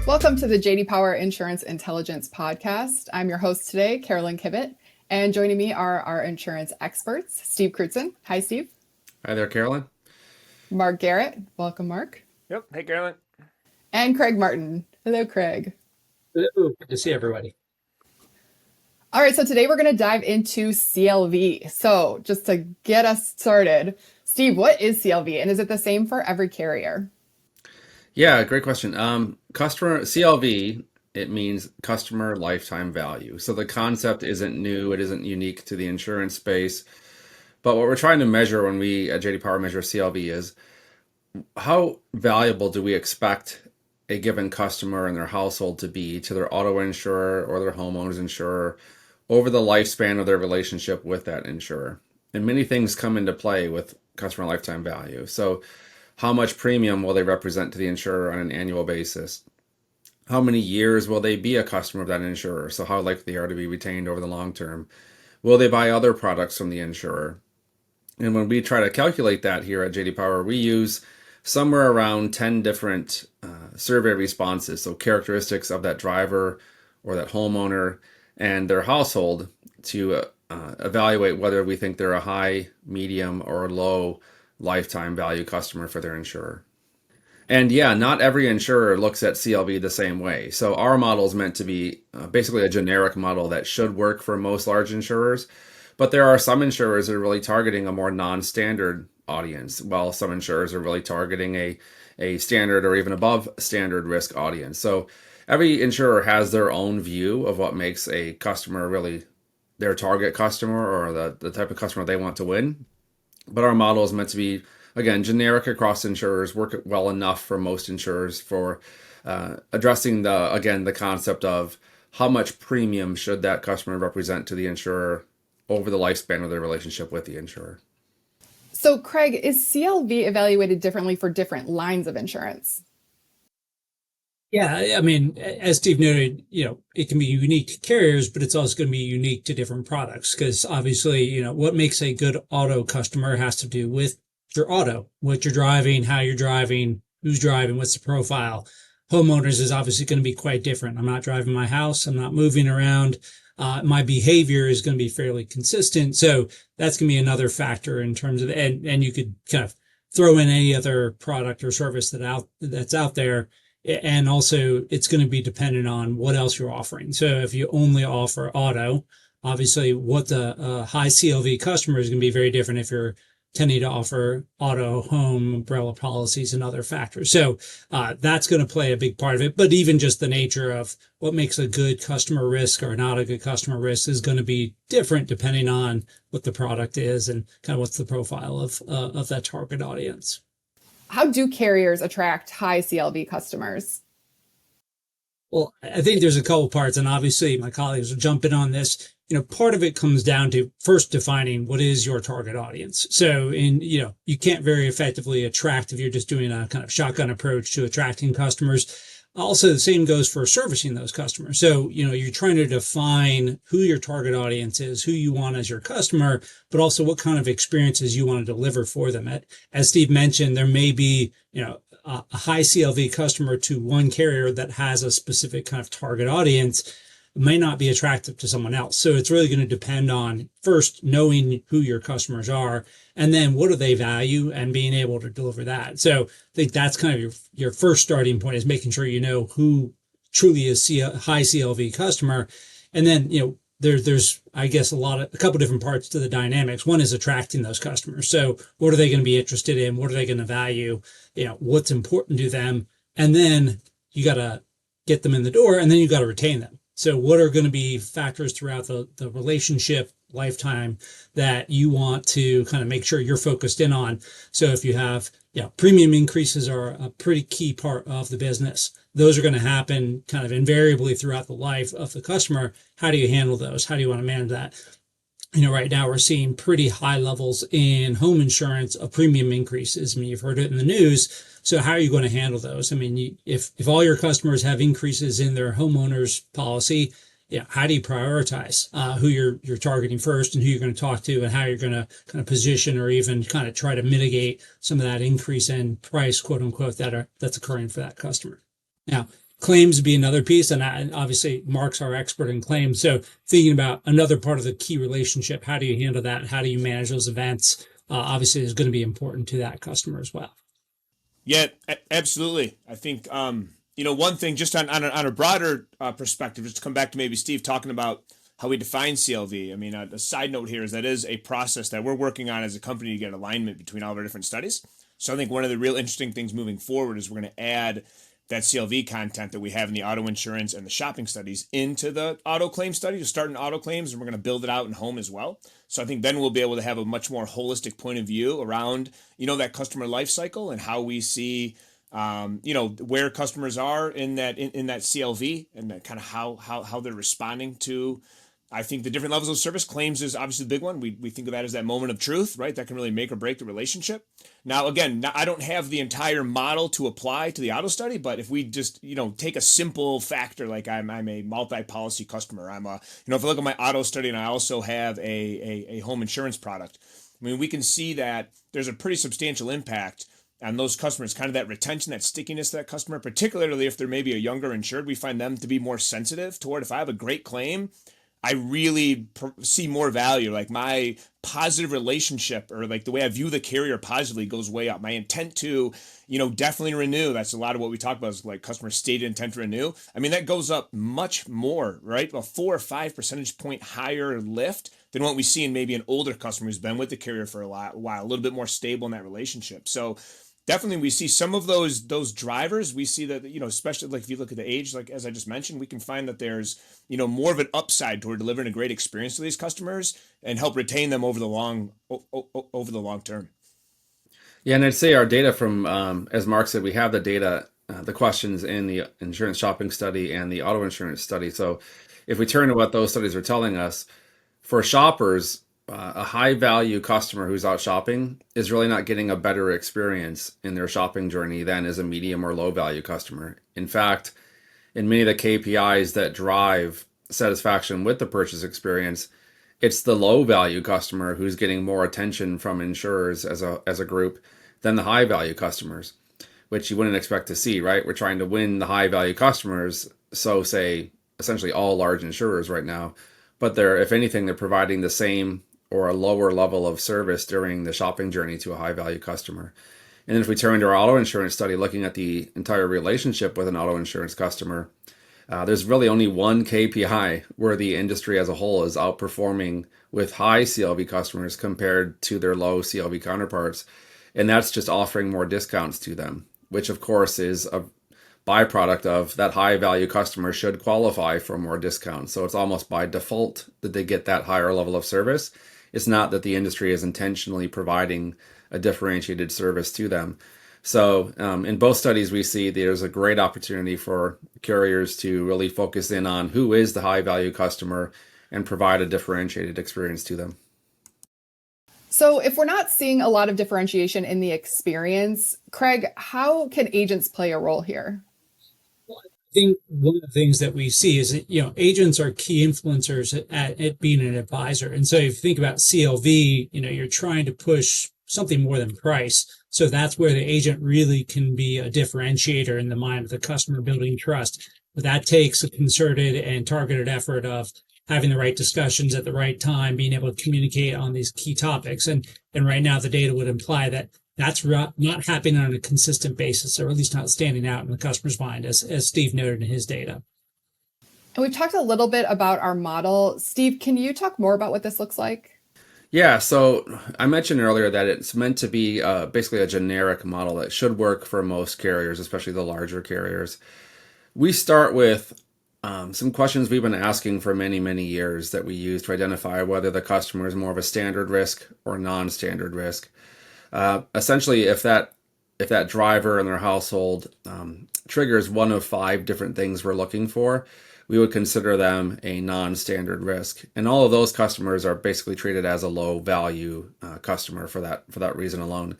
Welcome to the JD Power Insurance Intelligence Podcast. I'm your host today, Carolyn Kibbitt, and joining me are our insurance experts, Steve Crutzen. Hi, Steve. Hi there, Carolyn. Mark Garrett. Welcome, Mark. Yep. Hey, Carolyn. And Craig Martin. Hello, Craig. Hello. Good to see everybody. All right, so today we're going to dive into CLV. So just to get us started, Steve, what is CLV, and is it the same for every carrier? Yeah, great question. Customer CLV, it means customer lifetime value. So the concept isn't new, it isn't unique to the insurance space. But what we're trying to measure when we at JD Power measure CLV is how valuable do we expect a given customer and their household to be to their auto insurer or their homeowner's insurer over the lifespan of their relationship with that insurer. And many things come into play with customer lifetime value. So how much premium will they represent to the insurer on an annual basis? How many years will they be a customer of that insurer? So how likely they are to be retained over the long term? Will they buy other products from the insurer? And when we try to calculate that here at JD Power, we use somewhere around 10 different survey responses. So characteristics of that driver or that homeowner and their household to evaluate whether we think they're a high, medium, or low lifetime value customer for their insurer. And yeah, not every insurer looks at CLV the same way. So our model is meant to be basically a generic model that should work for most large insurers. But there are some insurers that are really targeting a more non-standard audience, while some insurers are really targeting a standard or even above standard risk audience. So every insurer has their own view of what makes a customer really their target customer or the type of customer they want to win. But our model is meant to be, again, generic across insurers, work well enough for most insurers for addressing the concept of how much premium should that customer represent to the insurer over the lifespan of their relationship with the insurer. So, Craig, is CLV evaluated differently for different lines of insurance? Yeah, I mean, as Steve noted, it can be unique to carriers, but it's also going to be unique to different products because obviously, what makes a good auto customer has to do with your auto, what you're driving, how you're driving, who's driving, what's the profile. Homeowners is obviously going to be quite different. I'm not driving my house. I'm not moving around. My behavior is going to be fairly consistent. So that's going to be another factor in terms of, and you could kind of throw in any other product or service that's out there. And also it's going to be dependent on what else you're offering. So if you only offer auto, obviously what the high CLV customer is going to be very different if you're tending to offer auto, home, umbrella policies and other factors. So that's going to play a big part of it. But even just the nature of what makes a good customer risk or not a good customer risk is going to be different depending on what the product is and kind of what's the profile of that target audience. How do carriers attract high CLV customers? Well, I think there's a couple parts, and obviously my colleagues will jump in on this. Part of it comes down to first defining what is your target audience. So you can't very effectively attract if you're just doing a kind of shotgun approach to attracting customers. Also, the same goes for servicing those customers. So, you're trying to define who your target audience is, who you want as your customer, but also what kind of experiences you want to deliver for them. As Steve mentioned, there may be, a high CLV customer to one carrier that has a specific kind of target audience may not be attractive to someone else. So it's really going to depend on first knowing who your customers are and then what do they value and being able to deliver that. So I think that's kind of your first starting point is making sure you know who truly is a high CLV customer. And then, there's, I guess, a couple different parts to the dynamics. One is attracting those customers. So what are they going to be interested in? What are they going to value? What's important to them? And then you got to get them in the door and then you got to retain them. So what are going to be factors throughout the relationship lifetime that you want to kind of make sure you're focused in on? So if you have, premium increases are a pretty key part of the business. Those are going to happen kind of invariably throughout the life of the customer. How do you handle those? How do you want to manage that? Right now we're seeing pretty high levels in home insurance of premium increases. I mean, you've heard it in the news. So how are you going to handle those? I mean, if all your customers have increases in their homeowners policy, how do you prioritize who you're targeting first and who you're going to talk to and how you're going to kind of position or even kind of try to mitigate some of that increase in price, quote unquote, that's occurring for that customer. Now, Claims would be another piece, and obviously Mark's our expert in claims. So thinking about another part of the key relationship, how do you handle that? How do you manage those events? Obviously, is going to be important to that customer as well. Yeah, absolutely. I think one thing just on a broader perspective, just to come back to maybe Steve talking about how we define CLV. I mean, a side note here is that is a process that we're working on as a company to get alignment between all of our different studies. So I think one of the real interesting things moving forward is we're going to add that CLV content that we have in the auto insurance and the shopping studies into the auto claim study to start in auto claims, and we're going to build it out in home as well. So I think then we'll be able to have a much more holistic point of view around, that customer life cycle and how we see, where customers are in that CLV and that kind of how they're responding to. I think the different levels of service. Claims is obviously the big one. We think of that as that moment of truth, right? That can really make or break the relationship. Now, again, I don't have the entire model to apply to the auto study, but if we just, take a simple factor, like I'm a multi-policy customer. I'm if I look at my auto study and I also have a home insurance product, I mean, we can see that there's a pretty substantial impact on those customers, kind of that retention, that stickiness to that customer, particularly if they're maybe a younger insured. We find them to be more sensitive toward if I have a great claim, I really see more value. Like my positive relationship or like the way I view the carrier positively goes way up. My intent to, definitely renew. That's a lot of what we talk about is like customer stated intent to renew. I mean, that goes up much more, right? A 4 or 5 percentage point higher lift than what we see in maybe an older customer who's been with the carrier for a while, a little bit more stable in that relationship. So definitely we see some of those drivers. We see that, especially like if you look at the age, like as I just mentioned, we can find that there's, more of an upside toward delivering a great experience to these customers and help retain them over the long term. Yeah, and I'd say our data from, as Mark said, we have the data, the questions in the insurance shopping study and the auto insurance study. So if we turn to what those studies are telling us, for shoppers, a high value customer who's out shopping is really not getting a better experience in their shopping journey than is a medium or low value customer. In fact, in many of the KPIs that drive satisfaction with the purchase experience, it's the low value customer who's getting more attention from insurers as a group than the high value customers, which you wouldn't expect to see, right? We're trying to win the high value customers, so say essentially all large insurers right now, but they're, if anything, they're providing the same or a lower level of service during the shopping journey to a high value customer. And then if we turn to our auto insurance study, looking at the entire relationship with an auto insurance customer, there's really only one KPI where the industry as a whole is outperforming with high CLV customers compared to their low CLV counterparts. And that's just offering more discounts to them, which of course is a byproduct of that high value customer should qualify for more discounts. So it's almost by default that they get that higher level of service. It's not that the industry is intentionally providing a differentiated service to them. So in both studies, we see there's a great opportunity for carriers to really focus in on who is the high value customer and provide a differentiated experience to them. So if we're not seeing a lot of differentiation in the experience, Craig, how can agents play a role here? I think one of the things that we see is that, agents are key influencers at being an advisor. And so if you think about CLV, you're trying to push something more than price. So that's where the agent really can be a differentiator in the mind of the customer, building trust. But that takes a concerted and targeted effort of having the right discussions at the right time, being able to communicate on these key topics. And right now the data would imply that that's not happening on a consistent basis, or at least not standing out in the customer's mind, as Steve noted in his data. And we've talked a little bit about our model. Steve, can you talk more about what this looks like? Yeah, so I mentioned earlier that it's meant to be basically a generic model that should work for most carriers, especially the larger carriers. We start with some questions we've been asking for many, many years that we use to identify whether the customer is more of a standard risk or non-standard risk. Essentially, if that driver in their household triggers one of 5 different things we're looking for, we would consider them a non-standard risk. And all of those customers are basically treated as a low value customer for that reason alone.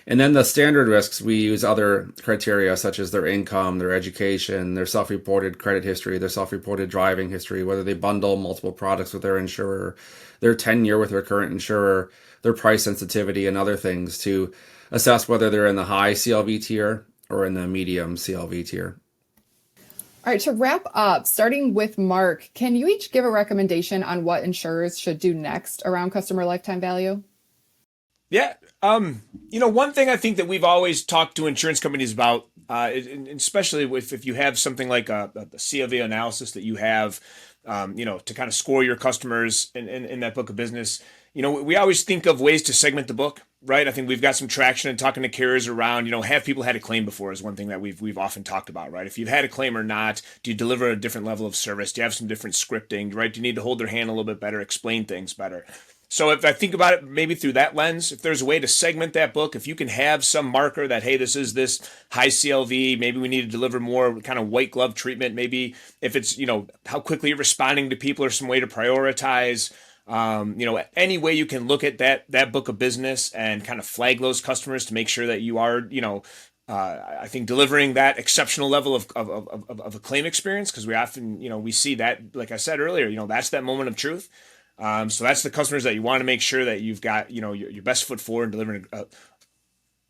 And then the standard risks, we use other criteria such as their income, their education, their self-reported credit history, their self-reported driving history, whether they bundle multiple products with their insurer, their tenure with their current insurer, their price sensitivity, and other things to assess whether they're in the high CLV tier or in the medium CLV tier. All right, to wrap up, starting with Mark, can you each give a recommendation on what insurers should do next around customer lifetime value? Yeah. One thing I think that we've always talked to insurance companies about, especially if you have something like a CLV analysis that you have, to kind of score your customers in that book of business. We always think of ways to segment the book, right? I think we've got some traction in talking to carriers around, have people had a claim before is one thing that we've often talked about, right? If you've had a claim or not, do you deliver a different level of service? Do you have some different scripting, right? Do you need to hold their hand a little bit better, explain things better? So if I think about it maybe through that lens, if there's a way to segment that book, if you can have some marker that, hey, this is this high CLV, maybe we need to deliver more kind of white glove treatment. Maybe if it's, how quickly you're responding to people or some way to prioritize, any way you can look at that book of business and kind of flag those customers to make sure that you are, I think delivering that exceptional level of a claim experience, because we often, we see that, like I said earlier, that's that moment of truth. So that's the customers that you want to make sure that you've got, your best foot forward and delivering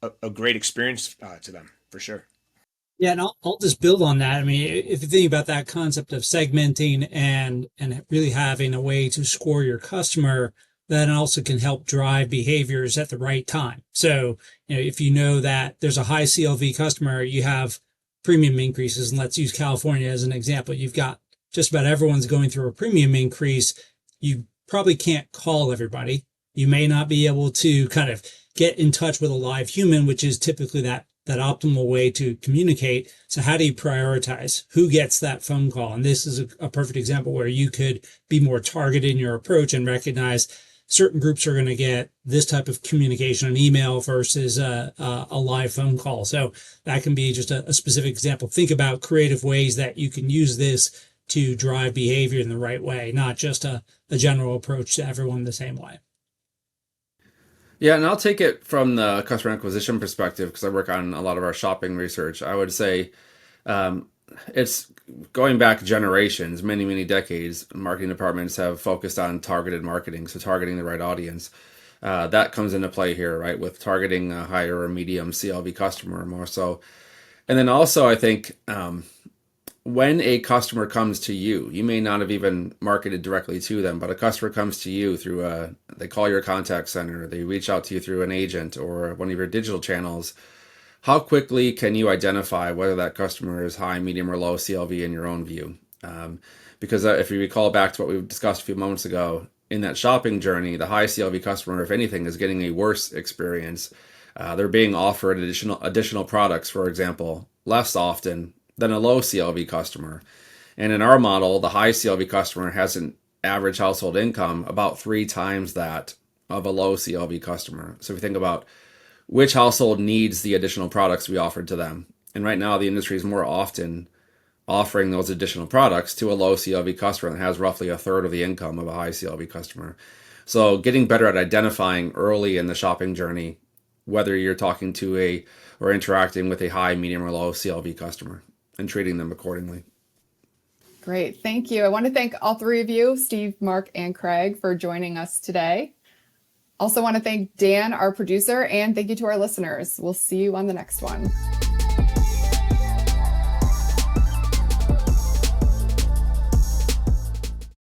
a great experience to them for sure. Yeah, and I'll just build on that. I mean, if you think about that concept of segmenting and really having a way to score your customer, that also can help drive behaviors at the right time. So, if you know that there's a high CLV customer, you have premium increases, and let's use California as an example. You've got just about everyone's going through a premium increase. You probably can't call everybody. You may not be able to kind of get in touch with a live human, which is typically that optimal way to communicate. So how do you prioritize who gets that phone call? And this is a perfect example where you could be more targeted in your approach and recognize certain groups are going to get this type of communication, an email versus a live phone call. So that can be just a specific example. Think about creative ways that you can use this to drive behavior in the right way, not just a general approach to everyone the same way. Yeah, and I'll take it from the customer acquisition perspective because I work on a lot of our shopping research. I would say it's going back generations, many, many decades. Marketing departments have focused on targeted marketing, so targeting the right audience. That comes into play here, right, with targeting a higher or medium CLV customer more so. And then also, I think when a customer comes to you, you may not have even marketed directly to them, but a customer comes to you through they call your contact center, they reach out to you through an agent or one of your digital channels. How quickly can you identify whether that customer is high, medium, or low CLV in your own view? Because if you recall back to what we discussed a few moments ago, in that shopping journey, the high CLV customer, if anything, is getting a worse experience. They're being offered additional products, for example, less often than a low CLV customer. And in our model, the high CLV customer has an average household income about 3 times that of a low CLV customer. So if you think about which household needs the additional products we offered to them. And right now, the industry is more often offering those additional products to a low CLV customer that has roughly a third of the income of a high CLV customer. So getting better at identifying early in the shopping journey whether you're talking to or interacting with a high, medium, or low CLV customer and treating them accordingly. Great. Thank you. I want to thank all three of you, Steve, Mark, and Craig, for joining us today. Also want to thank Dan, our producer, and thank you to our listeners. We'll see you on the next one.